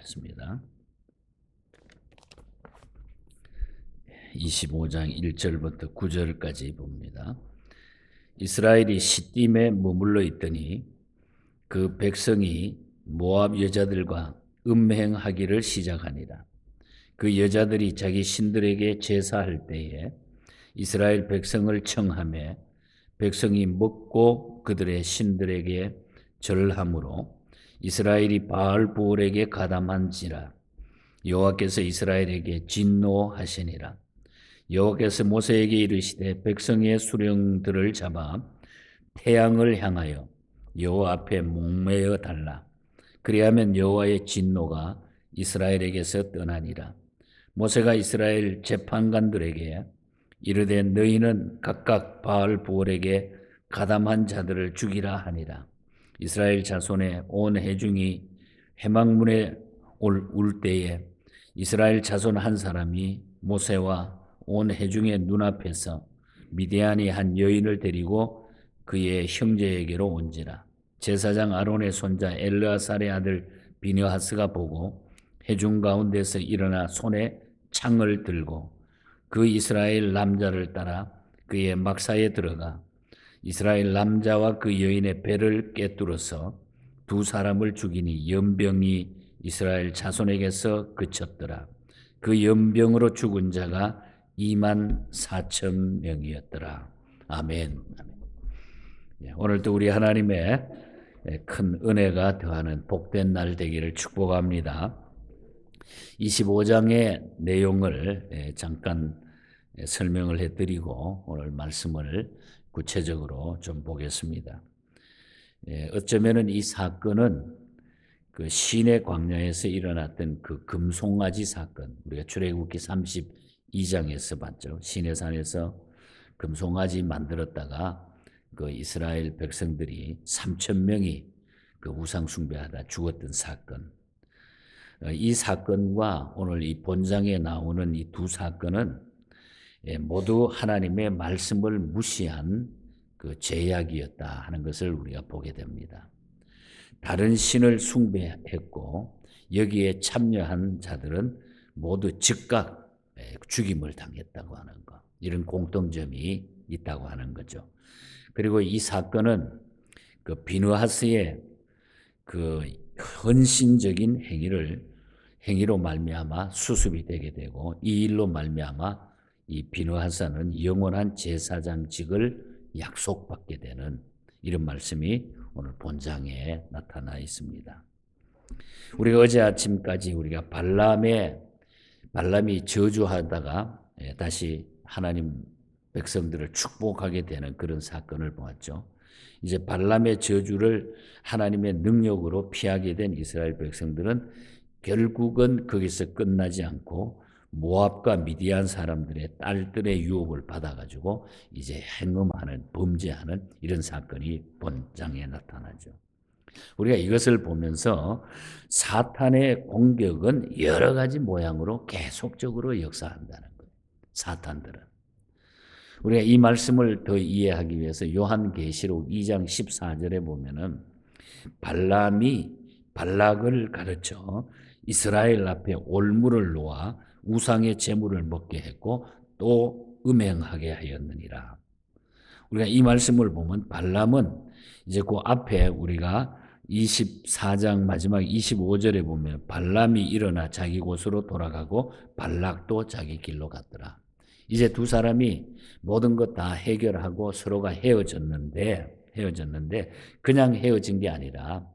보겠습니다. 25장 1절부터 9절까지 봅니다. 이스라엘이 시딤에 머물러 있더니 그 백성이 모압 여자들과 음행하기를 시작하니라. 그 여자들이 자기 신들에게 제사할 때에 이스라엘 백성을 청하매 백성이 먹고 그들의 신들에게 절함으로 이스라엘이 바알보올에게 가담한지라. 여호와께서 이스라엘에게 진노하시니라. 여호와께서 모세에게 이르시되 백성의 수령들을 잡아 태양을 향하여 여호와 앞에 목매어 달라. 그리하면 여호와의 진노가 이스라엘에게서 떠나니라. 모세가 이스라엘 재판관들에게 이르되 너희는 각각 바알보올에게 가담한 자들을 죽이라 하니라. 이스라엘 자손의 온 회중이 회막문에 올 때에 이스라엘 자손 한 사람이 모세와 온 회중의 눈앞에서 미디안이 한 여인을 데리고 그의 형제에게로 온지라. 제사장 아론의 손자 엘르아살의 아들 비느하스가 보고 회중 가운데서 일어나 손에 창을 들고 그 이스라엘 남자를 따라 그의 막사에 들어가 이스라엘 남자와 그 여인의 배를 꿰뚫어서 두 사람을 죽이니 연병이 이스라엘 자손에게서 그쳤더라. 그 연병으로 죽은 자가 24,000명이었더라. 아멘. 오늘도 우리 하나님의 큰 은혜가 더하는 복된 날 되기를 축복합니다. 25장의 내용을 잠깐 설명을 해드리고 오늘 말씀을 구체적으로 좀 보겠습니다. 어쩌면은 이 사건은 그 시내 광야에서 일어났던 그 금송아지 사건, 우리가 출애굽기 32장에서 봤죠. 시내산에서 금송아지 만들었다가 그 이스라엘 백성들이 3,000명이 그 우상 숭배하다 죽었던 사건. 이 사건과 오늘 이 본장에 나오는 이 두 사건은 모두 하나님의 말씀을 무시한 그 죄악이었다 하는 것을 우리가 보게 됩니다. 다른 신을 숭배했고 여기에 참여한 자들은 모두 즉각 죽임을 당했다고 하는 것, 이런 공통점이 있다고 하는 거죠. 그리고 이 사건은 그 비느하스의 그 헌신적인 행위로 말미암아 수습이 되게 되고 이 일로 말미암아 이 비느하스는 영원한 제사장직을 약속받게 되는 이런 말씀이 오늘 본장에 나타나 있습니다. 우리가 어제 아침까지 우리가 발람이 저주하다가 다시 하나님 백성들을 축복하게 되는 그런 사건을 보았죠. 이제 발람의 저주를 하나님의 능력으로 피하게 된 이스라엘 백성들은 결국은 거기서 끝나지 않고 모압과 미디안 사람들의 딸들의 유혹을 받아가지고 이제 행음하는, 범죄하는 이런 사건이 본장에 나타나죠. 우리가 이것을 보면서 사탄의 공격은 여러 가지 모양으로 계속적으로 역사한다는 거예요. 사탄들은. 우리가 이 말씀을 더 이해하기 위해서 요한계시록 2장 14절에 보면은 발람이 발락을 가르쳐 이스라엘 앞에 올무를 놓아 우상의 제물을 먹게 했고 또 음행하게 하였느니라. 우리가 이 말씀을 보면 발람은 이제 그 앞에 우리가 24장 마지막 25절에 보면 발람이 일어나 자기 곳으로 돌아가고 발락도 자기 길로 갔더라. 이제 두 사람이 모든 것 다 해결하고 서로가 헤어졌는데 그냥 헤어진 게 아니라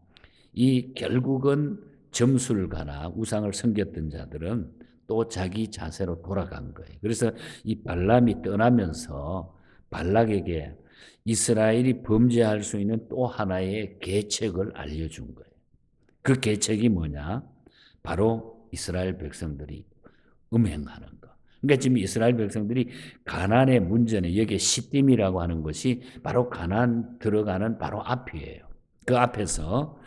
이 결국은 점술가나 우상을 섬겼던 자들은 또 자기 자세로 돌아간 거예요. 그래서 이 발람이 떠나면서 발락에게 이스라엘이 범죄할 수 있는 또 하나의 계책을 알려준 거예요. 그 계책이 뭐냐? 바로 이스라엘 백성들이 음행하는 거. 그러니까 지금 이스라엘 백성들이 가나안의 문제는 여기에 시딤이라고 하는 것이 바로 가나안 들어가는 바로 앞이에요. 그 앞에서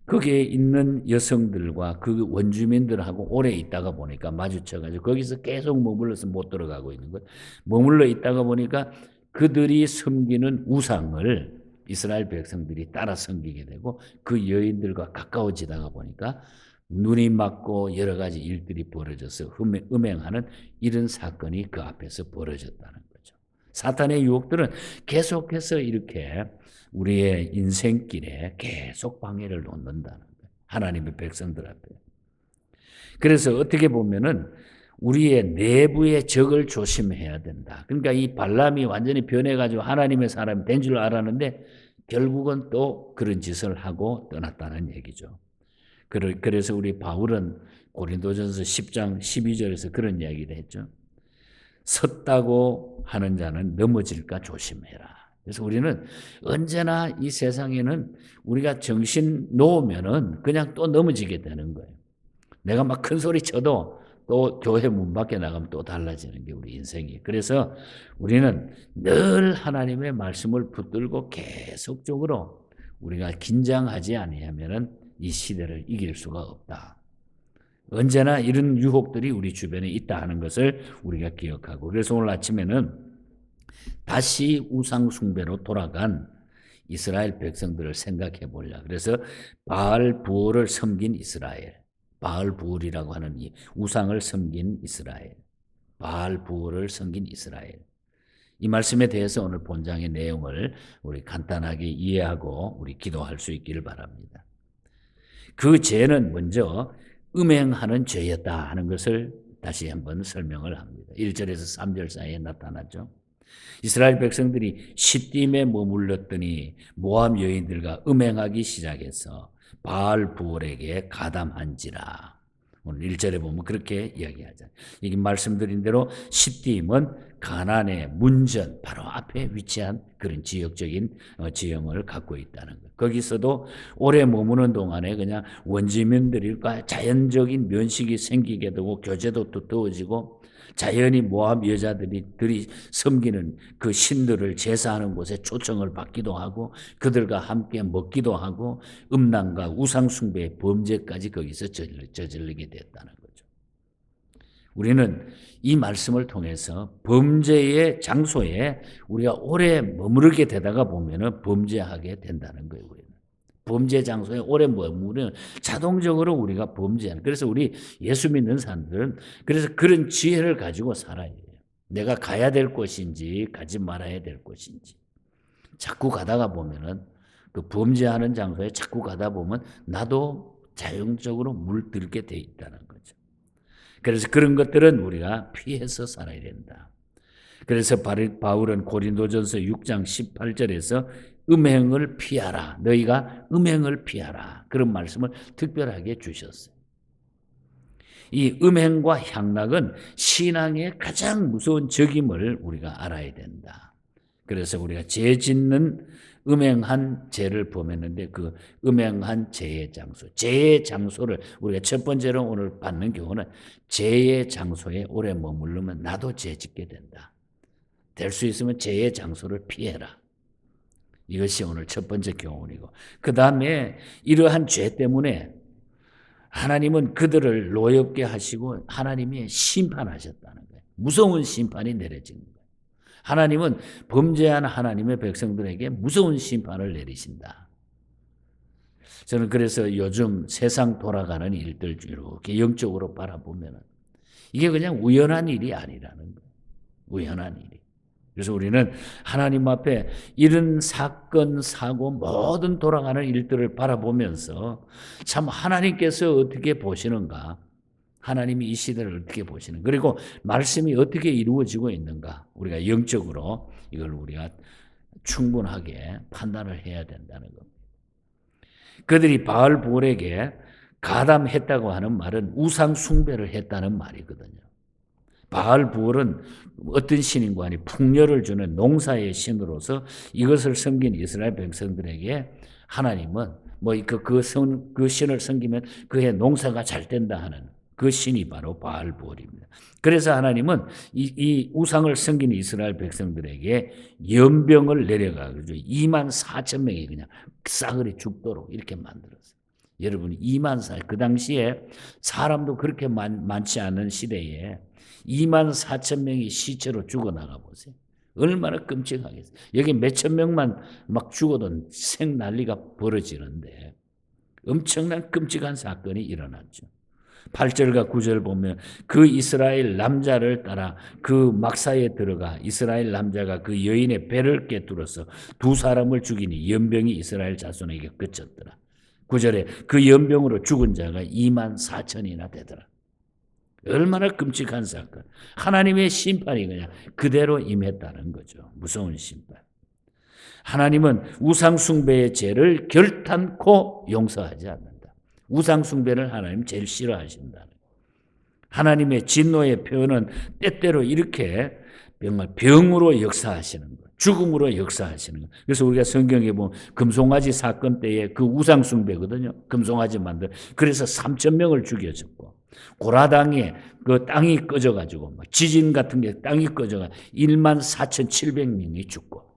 거기에 있는 여성들과 그 원주민들하고 오래 있다가 보니까 마주쳐가지고 거기서 계속 머물러서 못 들어가고 있는 거예요. 머물러 있다가 보니까 그들이 섬기는 우상을 이스라엘 백성들이 따라 섬기게 되고 그 여인들과 가까워지다가 보니까 눈이 맞고 여러 가지 일들이 벌어져서 음행하는 이런 사건이 그 앞에서 벌어졌다는 거죠. 사탄의 유혹들은 계속해서 이렇게 우리의 인생길에 계속 방해를 놓는다는 거예요. 하나님의 백성들 앞에. 그래서 어떻게 보면은 우리의 내부의 적을 조심해야 된다. 그러니까 이 발람이 완전히 변해가지고 하나님의 사람이 된 줄 알았는데 결국은 또 그런 짓을 하고 떠났다는 얘기죠. 그래서 우리 바울은 고린도전서 10장 12절에서 그런 이야기를 했죠. 섰다고 하는 자는 넘어질까 조심해라. 그래서 우리는 언제나 이 세상에는 우리가 정신 놓으면은 그냥 또 넘어지게 되는 거예요. 내가 막 큰 소리 쳐도 또 교회 문 밖에 나가면 또 달라지는 게 우리 인생이에요. 그래서 우리는 늘 하나님의 말씀을 붙들고 계속적으로 우리가 긴장하지 아니하면은 이 시대를 이길 수가 없다. 언제나 이런 유혹들이 우리 주변에 있다 하는 것을 우리가 기억하고, 그래서 오늘 아침에는 다시 우상 숭배로 돌아간 이스라엘 백성들을 생각해 보려. 그래서 바알 부올을 섬긴 이스라엘, 바알 부올이라고 하는 이 우상을 섬긴 이스라엘, 바알 부올을 섬긴 이스라엘. 이 말씀에 대해서 오늘 본장의 내용을 우리 간단하게 이해하고 우리 기도할 수 있기를 바랍니다. 그 죄는 먼저 음행하는 죄였다 하는 것을 다시 한번 설명을 합니다. 1절에서 3절 사이에 나타나죠. 이스라엘 백성들이 시딤에 머물렀더니 모압 여인들과 음행하기 시작해서 바알 부올에게 가담한지라. 오늘 1절에 보면 그렇게 이야기하잖아요. 이게 말씀드린 대로 시딤은 가나안의 문전 바로 앞에 위치한 그런 지역적인 지형을 갖고 있다는 것. 거기서도 오래 머무는 동안에 그냥 원주민들과 자연적인 면식이 생기게 되고 교제도 두터워지고 자연히 모압 여자들이 섬기는 그 신들을 제사하는 곳에 초청을 받기도 하고 그들과 함께 먹기도 하고 음란과 우상숭배의 범죄까지 거기서 저지르게 됐다는 거죠. 우리는 이 말씀을 통해서 범죄의 장소에 우리가 오래 머무르게 되다가 보면은 범죄하게 된다는 거예요. 우리는 범죄 장소에 오래 머무르면 자동적으로 우리가 범죄하는. 그래서 우리 예수 믿는 사람들은 그래서 그런 지혜를 가지고 살아야 돼요. 내가 가야 될 곳인지 가지 말아야 될 곳인지. 자꾸 가다가 보면은 그 범죄하는 장소에 자꾸 가다 보면 나도 자연적으로 물들게 돼 있다는 거죠. 그래서 그런 것들은 우리가 피해서 살아야 된다. 그래서 바울은 고린도전서 6장 18절에서 음행을 피하라. 너희가 음행을 피하라. 그런 말씀을 특별하게 주셨어요. 이 음행과 향락은 신앙의 가장 무서운 적임을 우리가 알아야 된다. 그래서 우리가 죄 짓는 음행한 죄를 범했는데 그 음행한 죄의 장소, 죄의 장소를 우리가 첫 번째로 오늘 받는 경우는 죄의 장소에 오래 머무르면 나도 죄 짓게 된다. 될 수 있으면 죄의 장소를 피해라. 이것이 오늘 첫 번째 교훈이고, 그 다음에 이러한 죄 때문에 하나님은 그들을 노엽게 하시고 하나님이 심판하셨다는 거예요. 무서운 심판이 내려진 거예요. 하나님은 범죄한 하나님의 백성들에게 무서운 심판을 내리신다. 저는 그래서 요즘 세상 돌아가는 일들 이렇게 영적으로 바라보면 이게 그냥 우연한 일이 아니라는 거예요. 우연한 일이. 그래서 우리는 하나님 앞에 이런 사건, 사고, 모든 돌아가는 일들을 바라보면서 참 하나님께서 어떻게 보시는가, 하나님이 이 시대를 어떻게 보시는가, 그리고 말씀이 어떻게 이루어지고 있는가, 우리가 영적으로 이걸 우리가 충분하게 판단을 해야 된다는 겁니다. 그들이 바알 부올에게 가담했다고 하는 말은 우상 숭배를 했다는 말이거든요. 바알 부올은 어떤 신인과 아니 풍요를 주는 농사의 신으로서 이것을 섬긴 이스라엘 백성들에게 하나님은 그 신을 섬기면 그의 농사가 잘 된다 하는 그 신이 바로 바알 부올입니다. 그래서 하나님은 이 우상을 섬긴 이스라엘 백성들에게 연병을 내려가지고 24,000명이 그냥 싸그리 죽도록 이렇게 만들었어요. 여러분 24,000, 그 당시에 사람도 그렇게 많지 않은 시대에 24,000명이 시체로 죽어나가 보세요. 얼마나 끔찍하겠어요. 여기 몇천 명만 막 죽어도 생 난리가 벌어지는데 엄청난 끔찍한 사건이 일어났죠. 8절과 9절 보면 그 이스라엘 남자를 따라 그 막사에 들어가 이스라엘 남자가 그 여인의 배를 꿰뚫어서 두 사람을 죽이니 연병이 이스라엘 자손에게 그쳤더라. 9절에 그 연병으로 죽은 자가 24,000이나 되더라. 얼마나 끔찍한 사건. 하나님의 심판이 그냥 그대로 임했다는 거죠. 무서운 심판. 하나님은 우상숭배의 죄를 결탄코 용서하지 않는다. 우상숭배를 하나님 제일 싫어하신다. 하나님의 진노의 표현은 때때로 이렇게 정말 병으로 역사하시는 것, 죽음으로 역사하시는 것. 그래서 우리가 성경에 보면 금송아지 사건 때에 그 우상숭배거든요. 금송아지 만들. 그래서 3,000명을 죽여줬고 고라당에 그 땅이 꺼져가지고 지진 같은 게 땅이 꺼져가 14,700명이 죽고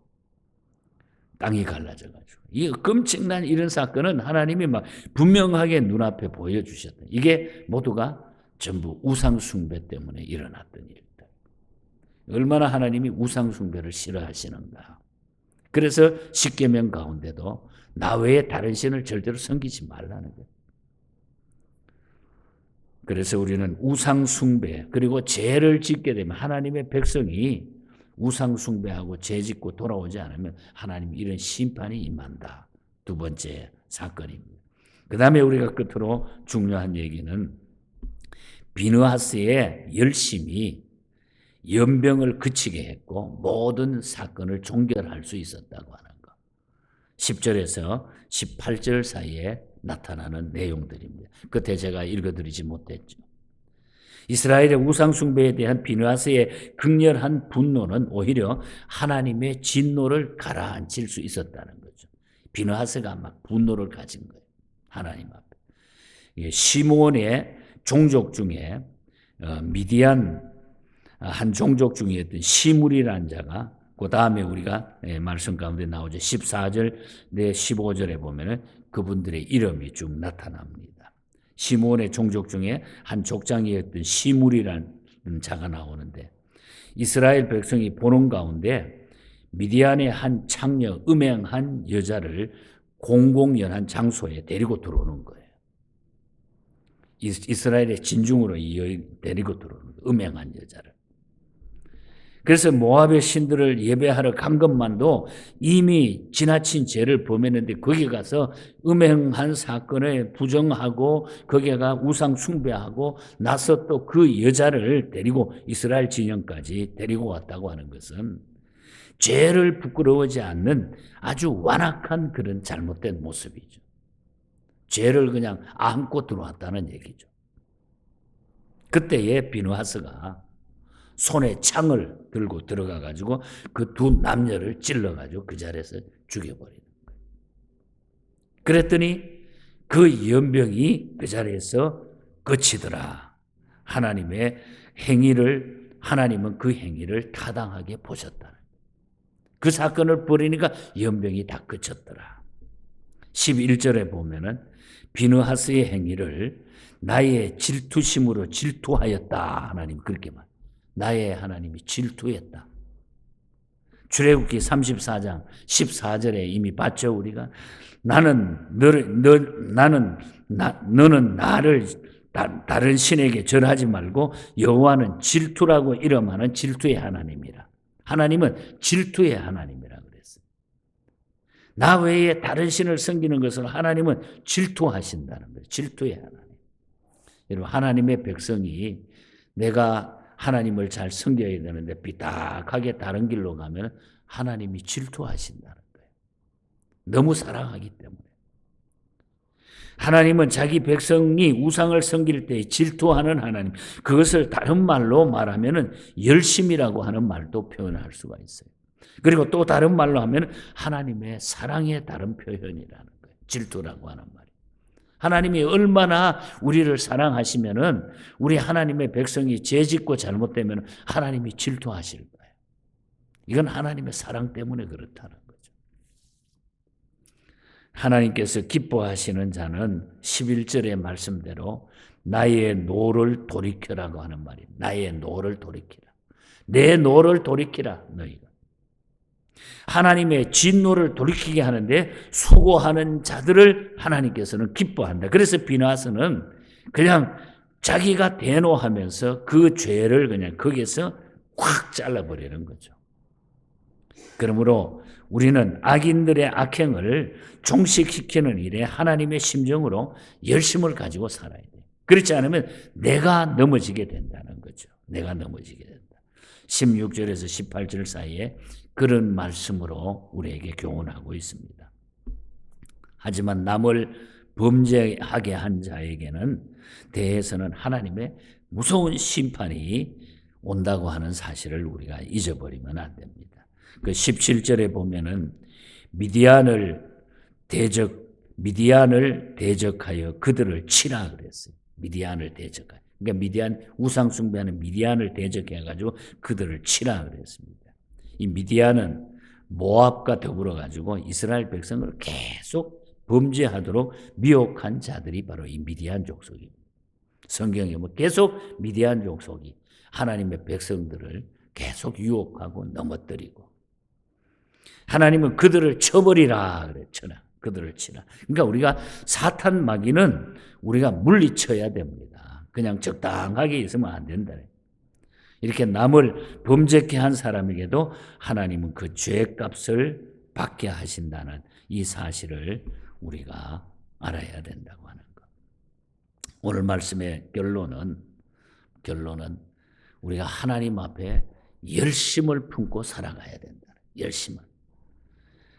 땅이 갈라져가지고 이 끔찍난 이런 사건은 하나님이 막 분명하게 눈앞에 보여주셨다. 이게 모두가 전부 우상숭배 때문에 일어났던 일이다. 얼마나 하나님이 우상숭배를 싫어하시는가. 그래서 십계명 가운데도 나 외에 다른 신을 절대로 섬기지 말라는 거예요. 그래서 우리는 우상숭배 그리고 죄를 짓게 되면 하나님의 백성이 우상숭배하고 죄짓고 돌아오지 않으면 하나님 이런 심판이 임한다. 두 번째 사건입니다. 그 다음에 우리가 끝으로 중요한 얘기는 비느하스의 열심이 연병을 그치게 했고 모든 사건을 종결할 수 있었다고 하는 것. 10절에서 18절 사이에 나타나는 내용들입니다. 그때 제가 읽어드리지 못했죠. 이스라엘의 우상숭배에 대한 비느하스의 극렬한 분노는 오히려 하나님의 진노를 가라앉힐 수 있었다는 거죠. 비느하스가 막 분노를 가진 거예요. 하나님 앞에. 시므온의 종족 중에 미디안 한 종족 중에 어떤 시므리라는 자가 그 다음에 우리가 말씀 가운데 나오죠. 14절 내 15절에 보면은 그분들의 이름이 쭉 나타납니다. 시므온의 종족 중에 한 족장이었던 시므리라는 자가 나오는데 이스라엘 백성이 보는 가운데 미디안의 한 창녀 음행한 여자를 공공연한 장소에 데리고 들어오는 거예요. 이스라엘의 진중으로 이 여인 데리고 들어오는 거예요. 음행한 여자를. 그래서 모압의 신들을 예배하러 간 것만도 이미 지나친 죄를 범했는데 거기 가서 음행한 사건을 부정하고 거기가 우상 숭배하고 나서 또 그 여자를 데리고 이스라엘 진영까지 데리고 왔다고 하는 것은 죄를 부끄러워하지 않는 아주 완악한 그런 잘못된 모습이죠. 죄를 그냥 안고 들어왔다는 얘기죠. 그때에 비느하스가 손에 창을 들고 들어가가지고 그 두 남녀를 찔러가지고 그 자리에서 죽여버리는 거예요. 그랬더니 그 연병이 그 자리에서 그치더라. 하나님의 행위를, 하나님은 그 행위를 타당하게 보셨다. 그 사건을 벌이니까 연병이 다 그쳤더라. 11절에 보면은 비느하스의 행위를 나의 질투심으로 질투하였다. 하나님 그렇게 말합니다. 나의 하나님이 질투했다. 출애굽기 34장 14절에 이미 봤죠 우리가. 너는 나를 다른 신에게 절하지 말고 여호와는 질투라고 이름하는 질투의 하나님이라. 하나님은 질투의 하나님이라 그랬어요. 나 외에 다른 신을 섬기는 것을 하나님은 질투하신다는 거예요. 질투의 하나님. 여러분 하나님의 백성이 내가 하나님을 잘 섬겨야 되는데 삐딱하게 다른 길로 가면 하나님이 질투하신다는 거예요. 너무 사랑하기 때문에. 하나님은 자기 백성이 우상을 섬길 때 질투하는 하나님. 그것을 다른 말로 말하면 열심이라고 하는 말도 표현할 수가 있어요. 그리고 또 다른 말로 하면 하나님의 사랑의 다른 표현이라는 거예요. 질투라고 하는 말. 하나님이 얼마나 우리를 사랑하시면은 우리 하나님의 백성이 죄짓고 잘못되면 하나님이 질투하실 거예요. 이건 하나님의 사랑 때문에 그렇다는 거죠. 하나님께서 기뻐하시는 자는 11절의 말씀대로 나의 노를 돌이켜라고 하는 말이에요. 나의 노를 돌이키라. 내 노를 돌이키라 너희가. 하나님의 진노를 돌이키게 하는데 수고하는 자들을 하나님께서는 기뻐한다. 그래서 비나스는 그냥 자기가 대노하면서 그 죄를 그냥 거기에서 확 잘라버리는 거죠. 그러므로 우리는 악인들의 악행을 종식시키는 일에 하나님의 심정으로 열심을 가지고 살아야 돼요. 그렇지 않으면 내가 넘어지게 된다는 거죠. 내가 넘어지게 된다. 16절에서 18절 사이에 그런 말씀으로 우리에게 교훈하고 있습니다. 하지만 남을 범죄하게 한 자에게는 대해서는 하나님의 무서운 심판이 온다고 하는 사실을 우리가 잊어버리면 안 됩니다. 그 17절에 보면은 미디안을 대적하여 그들을 치라 그랬어요. 미디안을 대적하여. 그러니까 미디안 우상 숭배하는 미디안을 대적해 가지고 그들을 치라 그랬습니다. 이 미디안은 모압과 더불어 가지고 이스라엘 백성을 계속 범죄하도록 미혹한 자들이 바로 이 미디안 족속입니다. 성경에 보면 계속 미디안 족속이 하나님의 백성들을 계속 유혹하고 넘어뜨리고 하나님은 그들을 쳐버리라 그래. 쳐라. 그들을 치라. 그러니까 우리가 사탄 마귀는 우리가 물리쳐야 됩니다. 그냥 적당하게 있으면 안 된다. 이렇게 남을 범죄케 한 사람에게도 하나님은 그 죄값을 받게 하신다는 이 사실을 우리가 알아야 된다고 하는 것. 오늘 말씀의 결론은 우리가 하나님 앞에 열심을 품고 살아가야 된다. 열심을.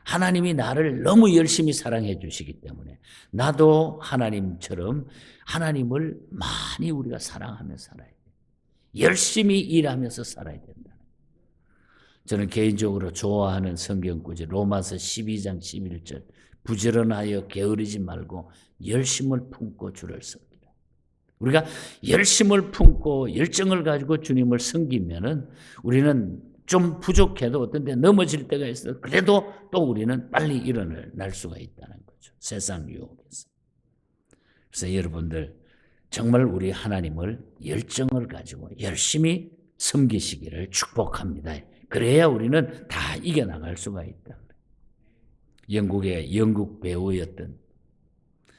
하나님이 나를 너무 열심히 사랑해 주시기 때문에 나도 하나님처럼 하나님을 많이 우리가 사랑하며 살아야 돼요. 열심히 일하면서 살아야 된다. 저는 개인적으로 좋아하는 성경구절 로마서 12장 11절 부지런하여 게으르지 말고 열심을 품고 주를 섬기라. 우리가 열심을 품고 열정을 가지고 주님을 섬기면은 우리는 좀 부족해도 어떤 데 넘어질 때가 있어. 그래도 또 우리는 빨리 일어날 수가 있다는 거죠. 세상 유혹에서. 그래서 여러분들 정말 우리 하나님을 열정을 가지고 열심히 섬기시기를 축복합니다. 그래야 우리는 다 이겨나갈 수가 있다. 영국의 영국 배우였던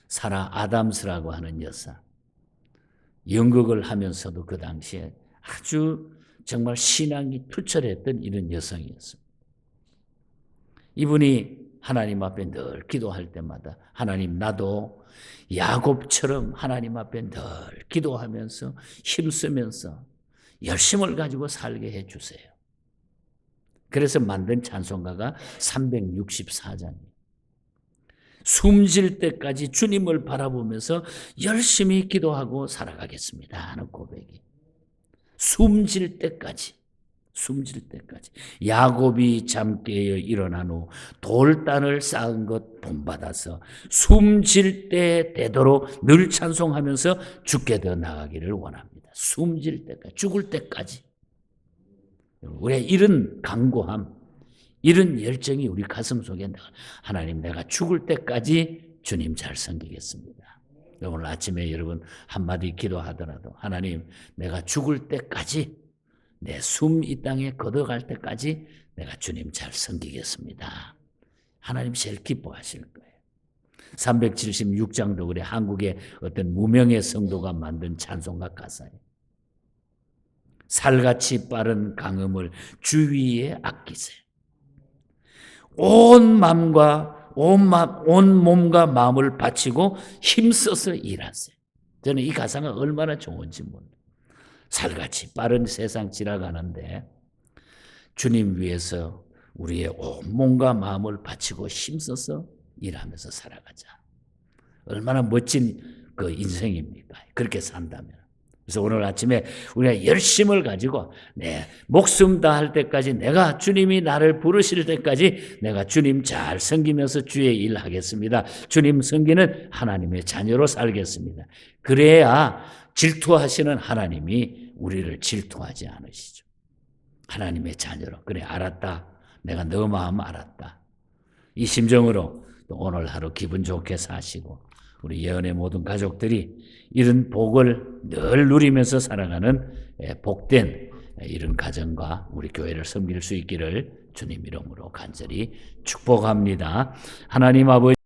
사라 아담스라고 하는 여사. 연극을 하면서도 그 당시에 아주 정말 신앙이 투철했던 이런 여성이었습니다. 이분이 하나님 앞에 늘 기도할 때마다 하나님 나도 야곱처럼 하나님 앞에 늘 기도하면서 힘쓰면서 열심을 가지고 살게 해주세요. 그래서 만든 찬송가가 364장이에요. 숨질 때까지 주님을 바라보면서 열심히 기도하고 살아가겠습니다 하는 고백이. 숨질 때까지. 야곱이 잠 깨어 일어난 후 돌단을 쌓은 것 본받아서 숨질 때 되도록 늘 찬송하면서 죽게 더 나가기를 원합니다. 숨질 때까지, 죽을 때까지. 우리의 이런 간구함, 이런 열정이 우리 가슴 속에 하나님 내가 죽을 때까지 주님 잘 섬기겠습니다. 오늘 아침에 여러분 한마디 기도하더라도 하나님 내가 죽을 때까지 내 숨 이 땅에 걷어갈 때까지 내가 주님 잘 섬기겠습니다. 하나님 제일 기뻐하실 거예요. 376장도 그래 한국의 어떤 무명의 성도가 만든 찬송가 가사예요. 살같이 빠른 강음을 주위에 아끼세. 온 몸과 마음을 바치고 힘써서 일하세요. 저는 이 가사가 얼마나 좋은지 몰라요. 살같이 빠른 세상 지나가는데 주님 위해서 우리의 온 몸과 마음을 바치고 힘써서 일하면서 살아가자. 얼마나 멋진 그 인생입니까? 그렇게 산다면. 그래서 오늘 아침에 우리가 열심을 가지고 내 목숨 다할 때까지 내가 주님이 나를 부르실 때까지 내가 주님 잘 섬기면서 주의 일 하겠습니다. 주님 섬기는 하나님의 자녀로 살겠습니다. 그래야 질투하시는 하나님이 우리를 질투하지 않으시죠. 하나님의 자녀로. 그래 알았다. 내가 너 마음 알았다. 이 심정으로 또 오늘 하루 기분 좋게 사시고 우리 예언의 모든 가족들이 이런 복을 늘 누리면서 살아가는 복된 이런 가정과 우리 교회를 섬길 수 있기를 주님 이름으로 간절히 축복합니다. 하나님 아버지